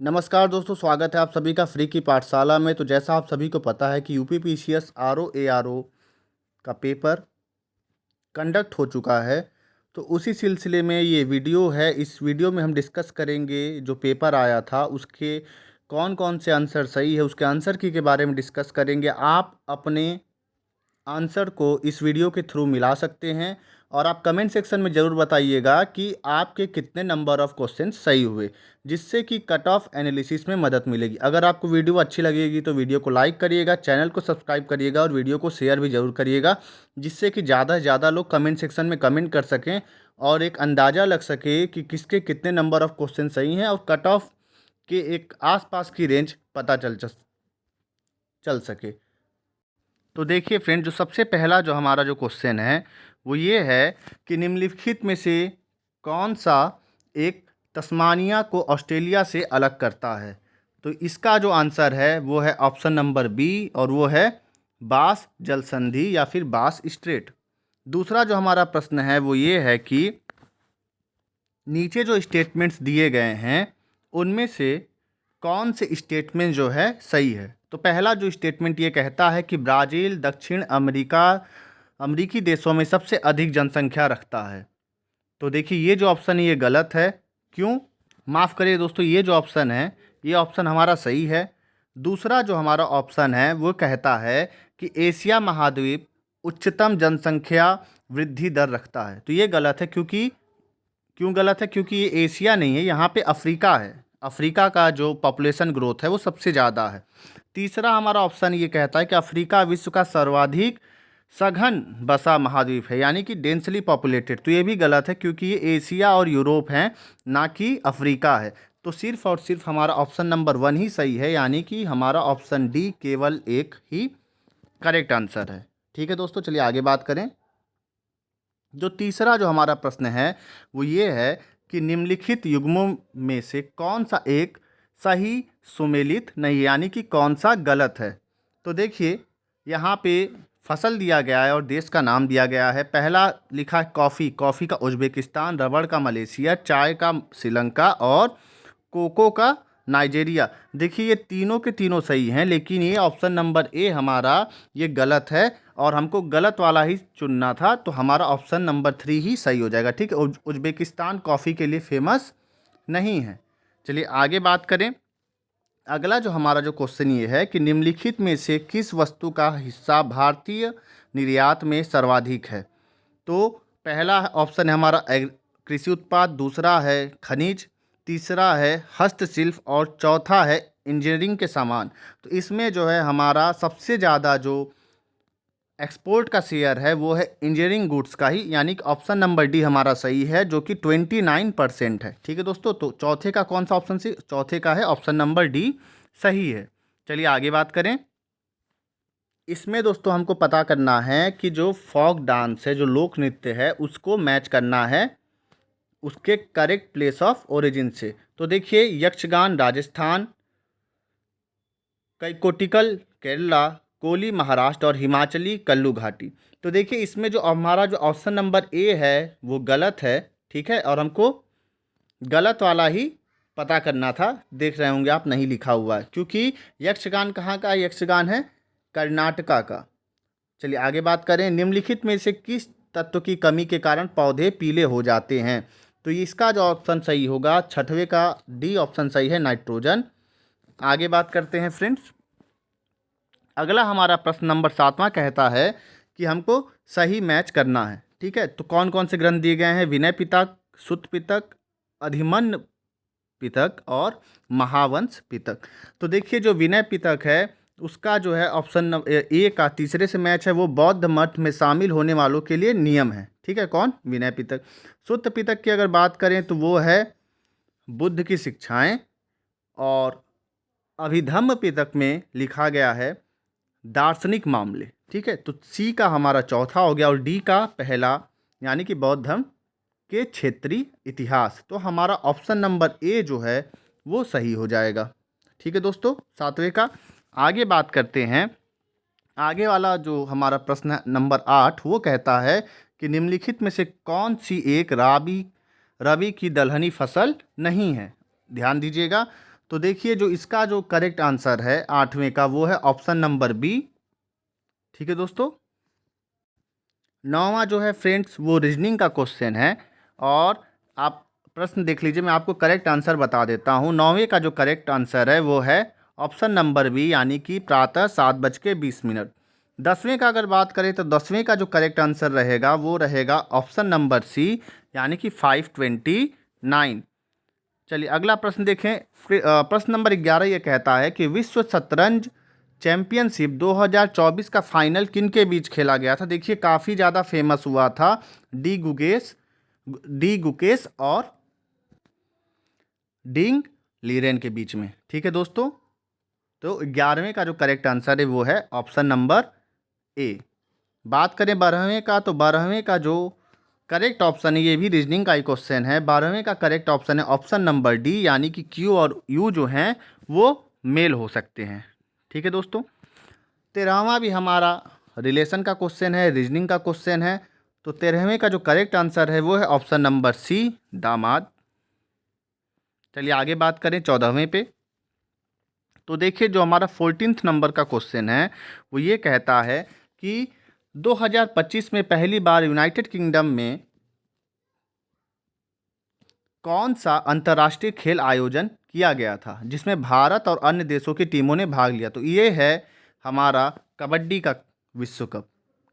नमस्कार दोस्तों, स्वागत है आप सभी का फ्री की पाठशाला में। तो जैसा आप सभी को पता है कि यूपीपीसीएस आरओ एआरओ का पेपर कंडक्ट हो चुका है। तो उसी सिलसिले में ये वीडियो है। इस वीडियो में हम डिस्कस करेंगे जो पेपर आया था उसके कौन कौन से आंसर सही है, उसके आंसर की के बारे में डिस्कस करेंगे। आप अपने आंसर को इस वीडियो के थ्रू मिला सकते हैं और आप कमेंट सेक्शन में ज़रूर बताइएगा कि आपके कितने नंबर ऑफ़ क्वेश्चन सही हुए, जिससे कि कट ऑफ एनालिसिस में मदद मिलेगी। अगर आपको वीडियो अच्छी लगेगी तो वीडियो को लाइक करिएगा, चैनल को सब्सक्राइब करिएगा और वीडियो को शेयर भी ज़रूर करिएगा, जिससे कि ज़्यादा से ज़्यादा लोग कमेंट सेक्शन में कमेंट कर सकें और एक अंदाज़ा लग सके कि किसके कितने नंबर ऑफ़ क्वेश्चन सही हैं और कट ऑफ के एक आसपास की रेंज पता चल सके। तो देखिए फ्रेंड, जो सबसे पहला जो हमारा जो क्वेश्चन है वो ये है कि निम्नलिखित में से कौन सा एक तस्मानिया को ऑस्ट्रेलिया से अलग करता है। तो इसका जो आंसर है वो है ऑप्शन नंबर बी, और वो है बास जलसंधि या फिर बास स्ट्रेट। दूसरा जो हमारा प्रश्न है वो ये है कि नीचे जो स्टेटमेंट्स दिए गए हैं उनमें से कौन से स्टेटमेंट जो है सही है। तो पहला जो स्टेटमेंट ये कहता है कि ब्राज़ील दक्षिण अमेरिकी देशों में सबसे अधिक जनसंख्या रखता है। तो देखिए ये जो ऑप्शन है ये गलत है। क्यों? माफ़ करिए दोस्तों, ये जो ऑप्शन है ये ऑप्शन हमारा सही है। दूसरा जो हमारा ऑप्शन है वो कहता है कि एशिया महाद्वीप उच्चतम जनसंख्या वृद्धि दर रखता है। तो ये गलत है। क्यों गलत है? क्योंकि ये एशिया नहीं है, यहाँ पे अफ्रीका है। अफ्रीका का जो पॉपुलेशन ग्रोथ है वो सबसे ज़्यादा है। तीसरा हमारा ऑप्शन ये कहता है कि अफ्रीका विश्व का सर्वाधिक सघन बसा महाद्वीप है, यानी कि डेंसली पॉपुलेटेड। तो ये भी गलत है क्योंकि ये एशिया और यूरोप हैं, ना कि अफ्रीका है। तो सिर्फ और सिर्फ हमारा ऑप्शन नंबर 1 ही सही है, यानी कि हमारा ऑप्शन डी केवल एक ही करेक्ट आंसर है। ठीक है दोस्तों, चलिए आगे बात करें। जो तीसरा जो हमारा प्रश्न है वो ये है कि निम्नलिखित युग्मों में से कौन सा एक सही सुमेलित नहीं, यानी कि कौन सा गलत है। तो देखिए यहाँ पे फसल दिया गया है और देश का नाम दिया गया है। पहला लिखा है कॉफ़ी, कॉफ़ी का उज़्बेकिस्तान, रबड़ का मलेशिया, चाय का श्रीलंका और कोको का नाइजीरिया। देखिए ये तीनों के तीनों सही हैं, लेकिन ये ऑप्शन नंबर ए हमारा ये गलत है और हमको गलत वाला ही चुनना था। तो हमारा ऑप्शन नंबर 3 ही सही हो जाएगा। ठीक है, उज़्बेकिस्तान कॉफ़ी के लिए फेमस नहीं है। चलिए आगे बात करें। अगला जो हमारा जो क्वेश्चन ये है कि निम्नलिखित में से किस वस्तु का हिस्सा भारतीय निर्यात में सर्वाधिक है। तो पहला ऑप्शन है हमारा कृषि उत्पाद, दूसरा है खनिज, तीसरा है हस्तशिल्प और चौथा है इंजीनियरिंग के सामान। तो इसमें जो है हमारा सबसे ज़्यादा जो एक्सपोर्ट का शेयर है वो है इंजीनियरिंग गुड्स का ही, यानी कि ऑप्शन नंबर डी हमारा सही है, जो कि 29% है। ठीक है दोस्तों, तो चौथे का कौन सा ऑप्शन से? चौथे का है ऑप्शन नंबर डी सही है। चलिए आगे बात करें। इसमें दोस्तों हमको पता करना है कि जो फोक डांस है, जो लोक नृत्य है, उसको मैच करना है उसके करेक्ट प्लेस ऑफ ओरिजिन से। तो देखिए यक्षगान राजस्थान, कैकोटिकल केरला, कोली महाराष्ट्र और हिमाचली कल्लू घाटी। तो देखिए इसमें जो हमारा जो ऑप्शन नंबर ए है वो गलत है। ठीक है, और हमको गलत वाला ही पता करना था। देख रहे होंगे आप नहीं लिखा हुआ है, क्योंकि यक्षगान कहाँ का है? यक्षगान है कर्नाटका का। चलिए आगे बात करें। निम्नलिखित में से किस तत्व की कमी के कारण पौधे पीले हो जाते हैं। तो इसका जो ऑप्शन सही होगा, छठवें का डी ऑप्शन सही है, नाइट्रोजन। आगे बात करते हैं फ्रेंड्स। अगला हमारा प्रश्न नंबर 7वां कहता है कि हमको सही मैच करना है। ठीक है, तो कौन कौन से ग्रंथ दिए गए हैं? विनय पिटक, सुत्त पिटक, अधिमन्य पिटक और महावंश पिटक। तो देखिए जो विनय पिटक है उसका जो है ऑप्शन ए का तीसरे से मैच है। वो बौद्ध मठ में शामिल होने वालों के लिए नियम है। ठीक है, कौन? विनय पिटक। सुत्त पिटक की अगर बात करें तो वो है बुद्ध की शिक्षाएं, और अभिधम्म पिटक में लिखा गया है दार्शनिक मामले। ठीक है, तो सी का हमारा चौथा हो गया और डी का पहला, यानी कि बौद्ध धर्म के क्षेत्रीय इतिहास। तो हमारा ऑप्शन नंबर ए जो है वो सही हो जाएगा। ठीक है दोस्तों, 7वें का। आगे बात करते हैं। आगे वाला जो हमारा प्रश्न नंबर 8 वो कहता है कि निम्नलिखित में से कौन सी एक रबी की दलहनी फसल नहीं है। ध्यान दीजिएगा। तो देखिए जो इसका जो करेक्ट आंसर है 8वें का वो है ऑप्शन नंबर बी। ठीक है दोस्तों। 9वां जो है फ्रेंड्स वो रीजनिंग का क्वेश्चन है, और आप प्रश्न देख लीजिए, मैं आपको करेक्ट आंसर बता देता हूँ। 9वें का जो करेक्ट आंसर है वो है ऑप्शन नंबर बी, यानी कि प्रातः 7:20। 10वें का अगर बात करें तो 10वें का जो करेक्ट आंसर रहेगा वो रहेगा ऑप्शन नंबर सी, यानी कि 5:29। चलिए अगला प्रश्न देखें। प्रश्न नंबर 11 ये कहता है कि विश्व शतरंज चैंपियनशिप 2024 का फाइनल किन के बीच खेला गया था। देखिए काफ़ी ज़्यादा फेमस हुआ था, डी गुकेश और डिंग लीरेन के बीच में। ठीक है दोस्तों। तो 11वें का जो करेक्ट आंसर है वो है ऑप्शन नंबर ए। बात करें 12वें का, तो 12वें का जो करेक्ट ऑप्शन है, ये भी रीजनिंग का ही क्वेश्चन है। 12वें का करेक्ट ऑप्शन है ऑप्शन नंबर डी, यानी कि क्यू और यू जो हैं वो मेल हो सकते हैं। ठीक है दोस्तों। 13वां भी हमारा रिलेशन का क्वेश्चन है, रीजनिंग का क्वेश्चन है। तो 13वें का जो करेक्ट आंसर है वो है ऑप्शन नंबर सी, दामाद। चलिए आगे बात करें 14वें पे। तो देखिए जो हमारा 14th नंबर का क्वेश्चन है वो ये कहता है कि 2025 में पहली बार यूनाइटेड किंगडम में कौन सा अंतर्राष्ट्रीय खेल आयोजन किया गया था जिसमें भारत और अन्य देशों की टीमों ने भाग लिया। तो ये है हमारा कबड्डी का विश्व कप।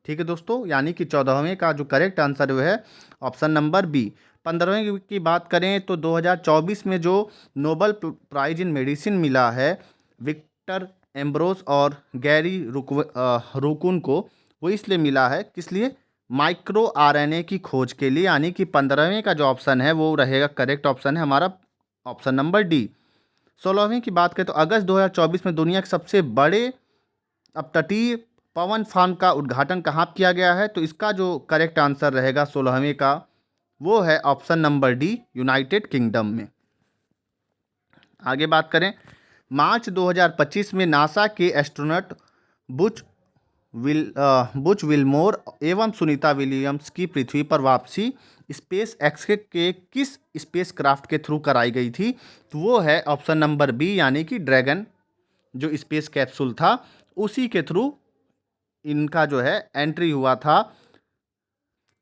ठीक है दोस्तों। यानी कि 14वें का जो करेक्ट आंसर वो है ऑप्शन नंबर बी। 15वें की बात करें तो 2024 में जो नोबल प्राइज इन मेडिसिन मिला है विक्टर एम्ब्रोस और गैरी रुकुन को, वो इसलिए मिला है, किस लिए, माइक्रो आरएनए की खोज के लिए। यानी कि 15वें का जो ऑप्शन है वो रहेगा करेक्ट ऑप्शन है हमारा ऑप्शन नंबर डी। 16वें की बात करें तो अगस्त 2024 में दुनिया के सबसे बड़े अपतटीय पवन फार्म का उद्घाटन कहाँ किया गया है। तो इसका जो करेक्ट आंसर रहेगा 16वें का वो है option number D, United kingdom में। आगे बात करें, मार्च 2025 में नासा के एस्ट्रोनॉट बुच विल्मोर एवं सुनीता विलियम्स की पृथ्वी पर वापसी स्पेस एक्स के किस स्पेस क्राफ्ट के थ्रू कराई गई थी। तो वो है ऑप्शन नंबर बी, यानी कि ड्रैगन जो स्पेस कैप्सूल था उसी के थ्रू इनका जो है एंट्री हुआ था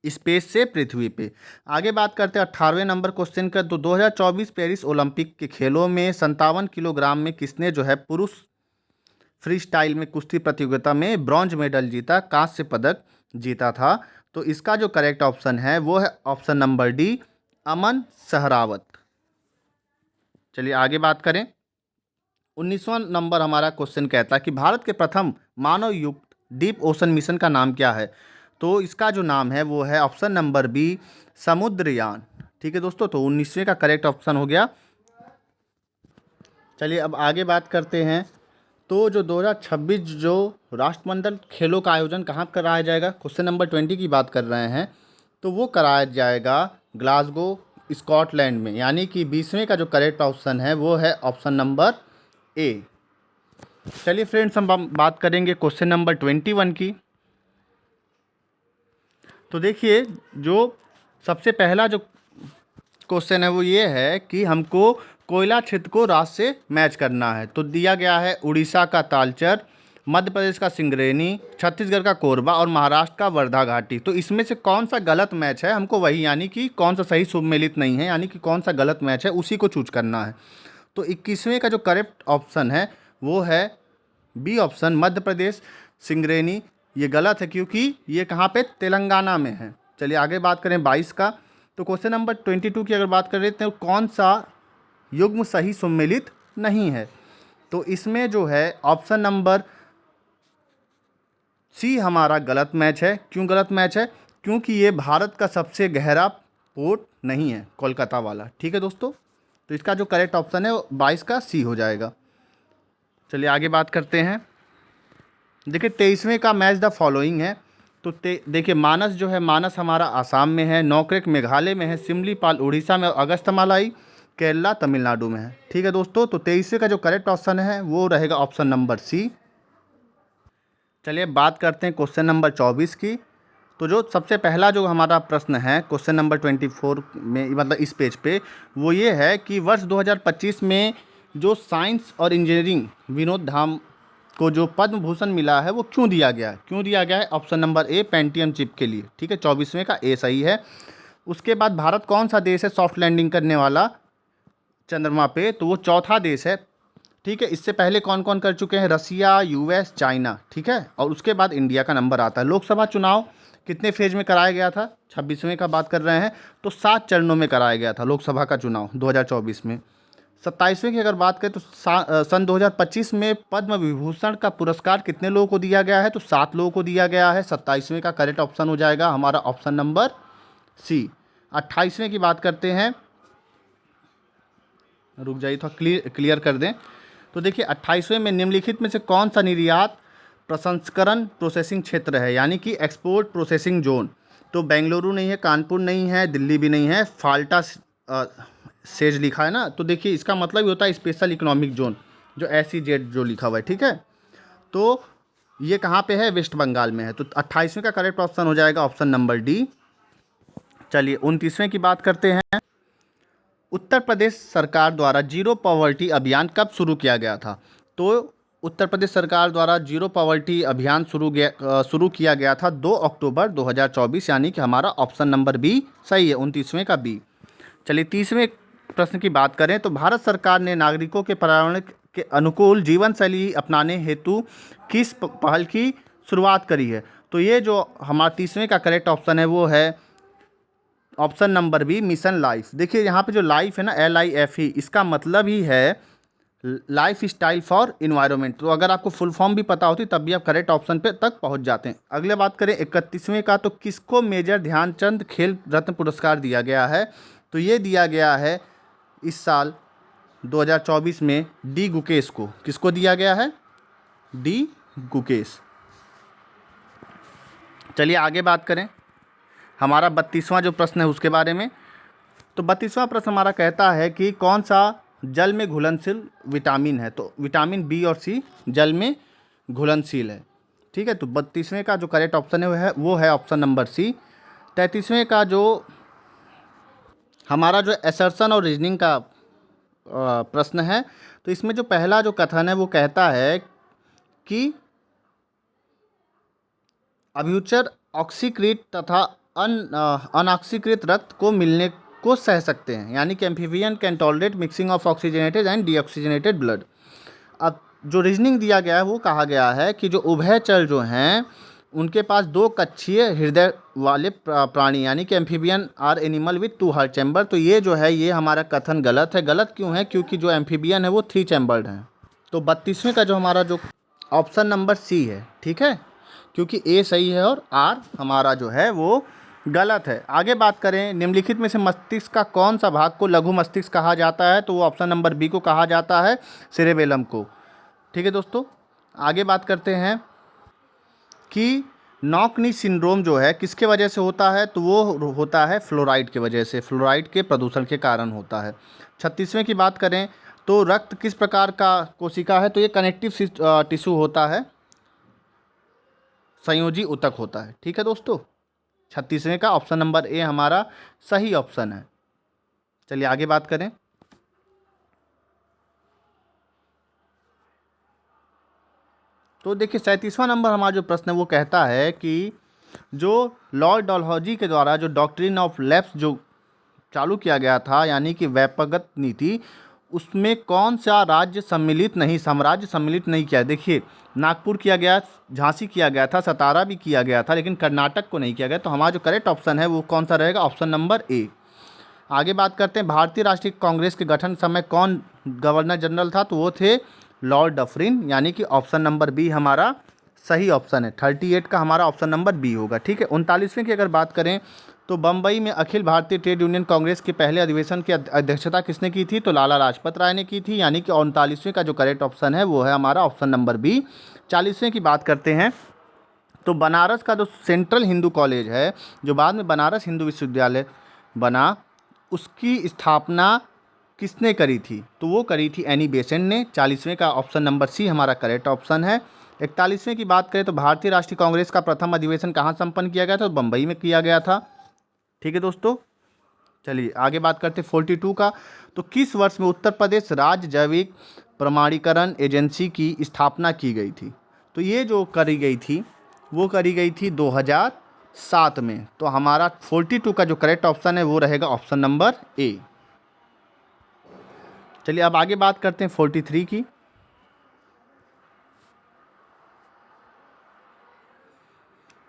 स्पेस से पृथ्वी पे। आगे बात करते हैं 18वें नंबर क्वेश्चन का। तो 2024 पेरिस ओलंपिक के खेलों में 57 किलोग्राम में किसने जो है पुरुष फ्री स्टाइल में कुश्ती प्रतियोगिता में ब्रॉन्ज मेडल जीता, कांस्य पदक जीता था। तो इसका जो करेक्ट ऑप्शन है वो है ऑप्शन नंबर डी, अमन सहरावत। चलिए आगे बात करें। 19वां नंबर हमारा क्वेश्चन कहता है कि भारत के प्रथम मानव युक्त डीप ओशन मिशन का नाम क्या है। तो इसका जो नाम है वो है ऑप्शन नंबर बी, समुद्रयान। ठीक है दोस्तों। तो 19वें का करेक्ट ऑप्शन हो गया। चलिए अब आगे बात करते हैं। तो जो 2026 जो राष्ट्रमंडल खेलों का आयोजन कहाँ कराया जाएगा, क्वेश्चन नंबर 20 की बात कर रहे हैं, तो वो कराया जाएगा ग्लासगो स्कॉटलैंड में। यानी कि 20वें का जो करेक्ट ऑप्शन है वो है ऑप्शन नंबर ए। चलिए फ्रेंड्स हम बात करेंगे क्वेश्चन नंबर 21 की। तो देखिए जो सबसे पहला जो क्वेश्चन है वो ये है कि हमको कोयला क्षेत्र को राज्य से मैच करना है। तो दिया गया है उड़ीसा का तालचर, मध्य प्रदेश का सिंगरेनी, छत्तीसगढ़ का कोरबा और महाराष्ट्र का वर्धा घाटी। तो इसमें से कौन सा गलत मैच है हमको वही, यानी कि कौन सा सही सुमेलित नहीं है, यानी कि कौन सा गलत मैच है उसी को चूज करना है। तो 21वें का जो करेक्ट ऑप्शन है वो है बी ऑप्शन, मध्य प्रदेश सिंगरेनी। ये गलत है क्योंकि ये कहाँ पे, तेलंगाना में है। चलिए आगे बात करें 22 का। तो क्वेश्चन नंबर 22 की अगर बात कर रहे हैं तो कौन सा युग्म सही सम्मिलित नहीं है। तो इसमें जो है ऑप्शन नंबर सी हमारा गलत मैच है। क्यों गलत मैच है, क्योंकि ये भारत का सबसे गहरा पोर्ट नहीं है, कोलकाता वाला। ठीक है दोस्तों। तो इसका जो करेक्ट ऑप्शन है 22 का सी हो जाएगा। चलिए आगे बात करते हैं। देखिए 23वें का मैच द फॉलोइंग है। तो देखिए मानस जो है, मानस हमारा आसाम में है, नौक्रेक मेघालय में है, सिमलीपाल उड़ीसा में और अगस्तमालाई केरला तमिलनाडु में है। ठीक है दोस्तों। तो 23वें का जो करेक्ट ऑप्शन है वो रहेगा ऑप्शन नंबर सी। चलिए बात करते हैं क्वेश्चन नंबर 24 की। तो जो सबसे पहला जो हमारा प्रश्न है क्वेश्चन नंबर 24 में, मतलब इस पेज पे, वो ये है कि वर्ष 2025 में जो साइंस और इंजीनियरिंग विनोद धाम को जो पद्म भूषण मिला है वो क्यों दिया गया है? क्यों दिया गया है? Option number A, Pentium chip के लिए। ठीक है, 24वें का ए सही है। उसके बाद भारत कौन सा देश है सॉफ्ट लैंडिंग करने वाला चंद्रमा पे? तो वो चौथा देश है। ठीक है, इससे पहले कौन कौन कर चुके हैं? रसिया, यूएस, चाइना। ठीक है, और उसके बाद इंडिया का नंबर आता है। लोकसभा चुनाव कितने फेज में कराया गया था? 26वें का बात कर रहे हैं, तो 7 चरणों में कराया गया था लोकसभा का चुनाव 2024 में। 27वें की अगर बात करें तो सन 2025 में पद्म विभूषण का पुरस्कार कितने लोगों को दिया गया है? तो 7 लोगों को दिया गया है। 27वें का करेक्ट ऑप्शन हो जाएगा हमारा ऑप्शन नंबर सी। 28वें की बात करते हैं, रुक जाइए थोड़ा क्लियर कर दें। तो देखिए 28वें में निम्नलिखित में से कौन सा निर्यात प्रसंस्करण प्रोसेसिंग क्षेत्र है, यानी कि एक्सपोर्ट प्रोसेसिंग जोन? तो बेंगलुरु नहीं है, कानपुर नहीं है, दिल्ली भी नहीं है, फाल्टा सेज लिखा है ना, तो देखिए इसका मतलब ही होता है स्पेशल इकोनॉमिक जोन, जो SEZ जो लिखा हुआ है। ठीक है, तो ये कहाँ पे है? वेस्ट बंगाल में है। तो 28वें का करेक्ट ऑप्शन हो जाएगा ऑप्शन नंबर डी। चलिए 29वें की बात करते हैं। उत्तर प्रदेश सरकार द्वारा जीरो पॉवर्टी अभियान कब शुरू किया गया था? तो उत्तर प्रदेश सरकार द्वारा जीरो पॉवर्टी अभियान शुरू किया गया था 2 अक्टूबर 2024, यानी कि हमारा ऑप्शन नंबर बी सही है, 29वें का बी। चलिए 30वें प्रश्न की बात करें तो भारत सरकार ने नागरिकों के पर्यावरण के अनुकूल जीवन शैली अपनाने हेतु किस पहल की शुरुआत करी है? तो ये जो हमारा 30वें का करेक्ट ऑप्शन है वो है option number B, mission life. देखिए यहाँ पे जो लाइफ है ना, LIFE, इसका मतलब ही है लाइफ स्टाइल फॉर इन्वायरमेंट। तो अगर आपको फुल फॉर्म भी पता होती तब भी आप करेक्ट ऑप्शन पे तक पहुँच जाते हैं। अगले बात करें 31वें का, तो किसको मेजर ध्यानचंद खेल रत्न पुरस्कार दिया गया है? तो ये दिया गया है इस साल 2024 में डी गुकेश को। किसको दिया गया है? डी गुकेश। चलिए आगे बात करें हमारा 32वां जो प्रश्न है उसके बारे में। तो 32वां प्रश्न हमारा कहता है कि कौन सा जल में घुलनशील विटामिन है? तो विटामिन बी और सी जल में घुलनशील है। ठीक है, तो 32वें का जो करेक्ट ऑप्शन है वो है ऑप्शन नंबर सी। 33वें का जो हमारा जो असर्शन और रीजनिंग का प्रश्न है, तो इसमें जो पहला जो कथन है वो कहता है कि अभ्युचर ऑक्सीकृत तथा अनऑक्सीकृत रक्त को मिलने को सह सकते हैं, यानी कि amphibian can tolerate mixing of oxygenated and deoxygenated blood. अब जो रीजनिंग दिया गया है वो कहा गया है कि जो उभयचर जो हैं उनके पास 2 कक्षीय हृदय वाले प्राणी, यानी कि amphibian are animal with 2 heart chamber. तो ये जो है ये हमारा कथन गलत है। गलत क्यों है? क्योंकि जो एम्फीबियन है वो 3 चैम्बर्ड हैं। तो 32वें का जो हमारा जो ऑप्शन नंबर सी है, ठीक है, क्योंकि ए सही है और आर हमारा जो है वो गलत है। आगे बात करें निम्नलिखित में से मस्तिष्क का कौन सा भाग को लघु मस्तिष्क कहा जाता है? तो वो ऑप्शन नंबर बी को कहा जाता है, सेरेबेलम को। ठीक है दोस्तों, आगे बात करते हैं कि नॉक-नी सिंड्रोम जो है किसके वजह से होता है? तो वो होता है फ्लोराइड की वजह से, फ्लोराइड के प्रदूषण के कारण होता है। 36वें की बात करें तो रक्त किस प्रकार का कोशिका है? तो ये कनेक्टिव टिश्यू होता है, संयोजी ऊतक होता है। ठीक है दोस्तों, 36वें का ऑप्शन नंबर ए हमारा सही ऑप्शन है। चलिए आगे बात करें। तो देखिए 37वां नंबर हमारा जो प्रश्न है वो कहता है कि जो लॉर्ड डलहौजी के द्वारा जो डॉक्ट्रिन ऑफ लैप्स जो चालू किया गया था, यानी कि व्यापकगत नीति, उसमें कौन सा राज्य साम्राज्य सम्मिलित नहीं किया? देखिए नागपुर किया गया, झांसी किया गया था, सतारा भी किया गया था, लेकिन कर्नाटक को नहीं किया गया। तो हमारा जो करेक्ट ऑप्शन है वो कौन सा रहेगा? Option number A. आगे बात करते हैं भारतीय राष्ट्रीय कांग्रेस के गठन समय कौन गवर्नर जनरल था? तो वो थे लॉर्ड डफरिन, यानी कि ऑप्शन नंबर बी हमारा सही ऑप्शन है। 38 का हमारा ऑप्शन नंबर बी होगा। ठीक है, 39वें की अगर बात करें तो बम्बई में अखिल भारतीय ट्रेड यूनियन कांग्रेस के पहले अधिवेशन की अध्यक्षता किसने की थी? तो लाला लाजपत राय ने की थी, यानी कि 39वें का जो करेक्ट ऑप्शन है वो है हमारा ऑप्शन नंबर बी। 40वें की बात करते हैं तो बनारस का जो सेंट्रल हिंदू कॉलेज है, जो बाद में बनारस हिंदू विश्वविद्यालय बना, उसकी स्थापना किसने करी थी? तो वो करी थी एनी बेसेंट ने। 40वें का ऑप्शन नंबर सी हमारा करेक्ट ऑप्शन है। 41वें की बात करें तो भारतीय राष्ट्रीय कांग्रेस का प्रथम अधिवेशन कहाँ संपन्न किया गया था? तो बम्बई में किया गया था। ठीक है दोस्तों, चलिए आगे बात करते हैं 42 का। तो किस वर्ष में उत्तर प्रदेश राज्य जैविक प्रमाणीकरण एजेंसी की स्थापना की गई थी? तो ये जो करी गई थी वो करी गई थी 2007 में। तो हमारा 42 का जो करेक्ट ऑप्शन है वो रहेगा ऑप्शन नंबर ए। चलिए अब आगे बात करते हैं 43 की।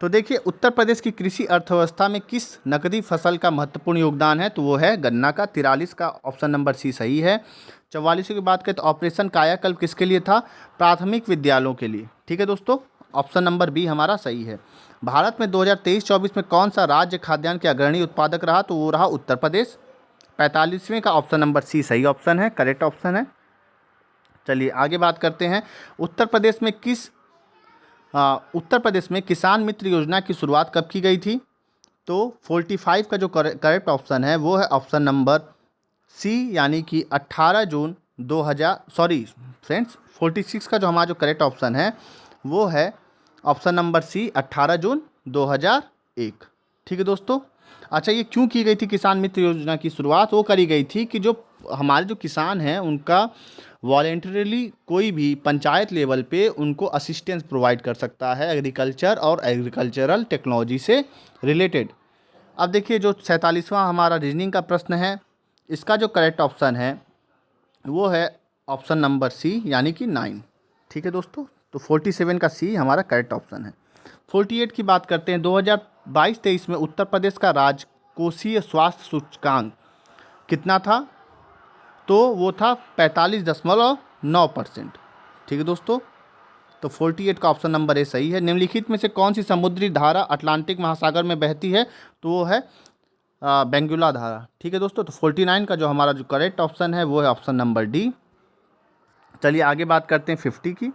तो देखिए उत्तर प्रदेश की कृषि अर्थव्यवस्था में किस नकदी फसल का महत्वपूर्ण योगदान है? तो वो है गन्ना का। 43 का ऑप्शन नंबर सी सही है। 44 की बात करें तो ऑपरेशन कायाकल्प किसके लिए था? प्राथमिक विद्यालयों के लिए। ठीक है दोस्तों, ऑप्शन नंबर बी हमारा सही है। भारत में 2023-24 में कौन सा राज्य खाद्यान्न के अग्रणी उत्पादक रहा? तो वो रहा उत्तर प्रदेश। 45वें का ऑप्शन नंबर सी सही ऑप्शन है, करेक्ट ऑप्शन है। चलिए आगे बात करते हैं। उत्तर प्रदेश में किसान मित्र योजना की शुरुआत कब की गई थी? तो 45 का जो करेक्ट ऑप्शन है वो है ऑप्शन नंबर सी, यानी कि 18 जून 2000 सॉरी फ्रेंड्स 46 का जो हमारा जो करेक्ट ऑप्शन है वो है ऑप्शन नंबर सी, 18 जून 2001। ठीक है दोस्तों। अच्छा, ये क्यों की गई थी किसान मित्र योजना की शुरुआत? वो करी गई थी कि जो हमारे जो किसान हैं उनका वॉलेंटरीली कोई भी पंचायत लेवल पे उनको असिस्टेंस प्रोवाइड कर सकता है एग्रीकल्चर और एग्रीकल्चरल टेक्नोलॉजी से रिलेटेड। अब देखिए जो 47वां हमारा रीजनिंग का प्रश्न है, इसका जो करेक्ट ऑप्शन है वो है ऑप्शन नंबर सी, यानी कि 9। ठीक है दोस्तों, तो 47 का सी हमारा करेक्ट ऑप्शन है। 48 की बात करते हैं। 2022-23 में उत्तर प्रदेश का राजकोषीय स्वास्थ्य सूचकांक कितना था? तो वो था 45.9%। ठीक है दोस्तों, तो 48 का ऑप्शन नंबर ए सही है। निम्नलिखित में से कौन सी समुद्री धारा अटलांटिक महासागर में बहती है? तो वो है बेंगुला धारा। ठीक है दोस्तों, तो 49 का जो हमारा जो करेक्ट ऑप्शन है वो है ऑप्शन नंबर डी। चलिए आगे बात करते हैं 50 की।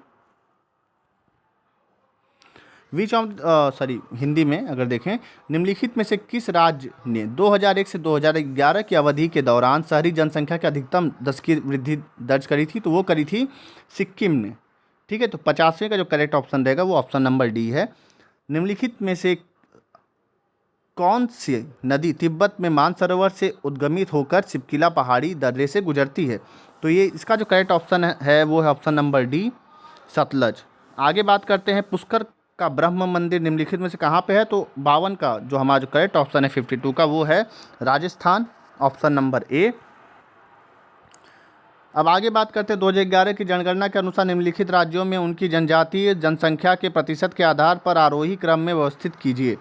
हिंदी में अगर देखें, निम्नलिखित में से किस राज्य ने 2001 से 2011 की अवधि के दौरान शहरी जनसंख्या के अधिकतम 10 की वृद्धि दर्ज करी थी? तो वो करी थी सिक्किम ने। ठीक है, तो 50वें का जो करेक्ट ऑप्शन रहेगा वो ऑप्शन नंबर डी है। निम्नलिखित में से कौन सी नदी तिब्बत में मानसरोवर से उद्गमित होकर सिपकिला पहाड़ी दर्रे से गुजरती है? तो ये इसका जो करेक्ट ऑप्शन है वो है ऑप्शन नंबर डी, सतलज। आगे बात करते हैं पुष्कर का ब्रह्म मंदिर निम्नलिखित में से कहाँ पे है? तो 52 का जो हमारा जो करेक्ट ऑप्शन है 52 का वो है राजस्थान, ऑप्शन नंबर ए। अब आगे बात करते हैं 2011 की जनगणना के अनुसार निम्नलिखित राज्यों में उनकी जनजातीय जनसंख्या के प्रतिशत के आधार पर आरोही क्रम में व्यवस्थित कीजिए।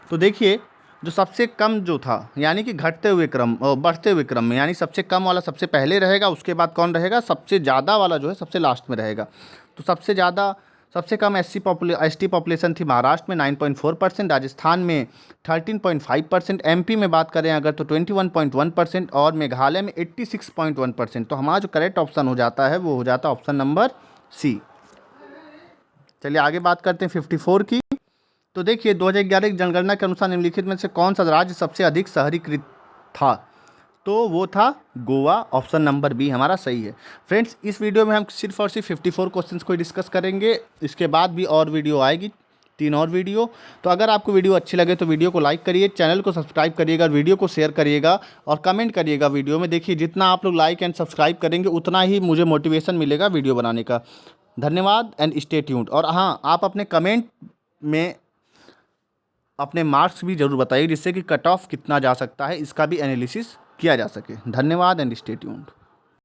तो देखिए जो सबसे कम जो था, यानी कि घटते हुए क्रम और बढ़ते हुए क्रम में, यानी सबसे कम वाला सबसे पहले रहेगा, उसके बाद कौन रहेगा? सबसे ज़्यादा वाला जो है सबसे लास्ट में रहेगा। तो सबसे कम एसटी पॉपुलेशन थी महाराष्ट्र में 9.4%, राजस्थान में 13.5%, एमपी में बात करें अगर तो 21.1% और मेघालय में 86.1%। तो हमारा जो करेक्ट ऑप्शन हो जाता है वो हो जाता है ऑप्शन नंबर सी। चलिए आगे बात करते हैं 54 की। तो देखिए 2011 की जनगणना के अनुसार निम्नलिखित में से कौन सा राज्य सबसे अधिक शहरीकृत था? तो वो था गोवा, ऑप्शन नंबर बी हमारा सही है। फ्रेंड्स, इस वीडियो में हम सिर्फ और सिर्फ 54 क्वेश्चंस को ही डिस्कस करेंगे। इसके बाद भी और वीडियो आएगी, 3 और वीडियो। तो अगर आपको वीडियो अच्छी लगे तो वीडियो को लाइक करिए, चैनल को सब्सक्राइब करिएगा, वीडियो को शेयर करिएगा और कमेंट करिएगा वीडियो में। देखिए जितना आप लोग लाइक एंड सब्सक्राइब करेंगे उतना ही मुझे मोटिवेशन मिलेगा वीडियो बनाने का। धन्यवाद एंड स्टे ट्यून्ड। और हाँ, आप अपने कमेंट में अपने मार्क्स भी ज़रूर बताइए, जिससे कि कट ऑफ कितना जा सकता है इसका भी एनालिसिस किया जा सके। धन्यवाद एंड स्टे ट्यून्ड।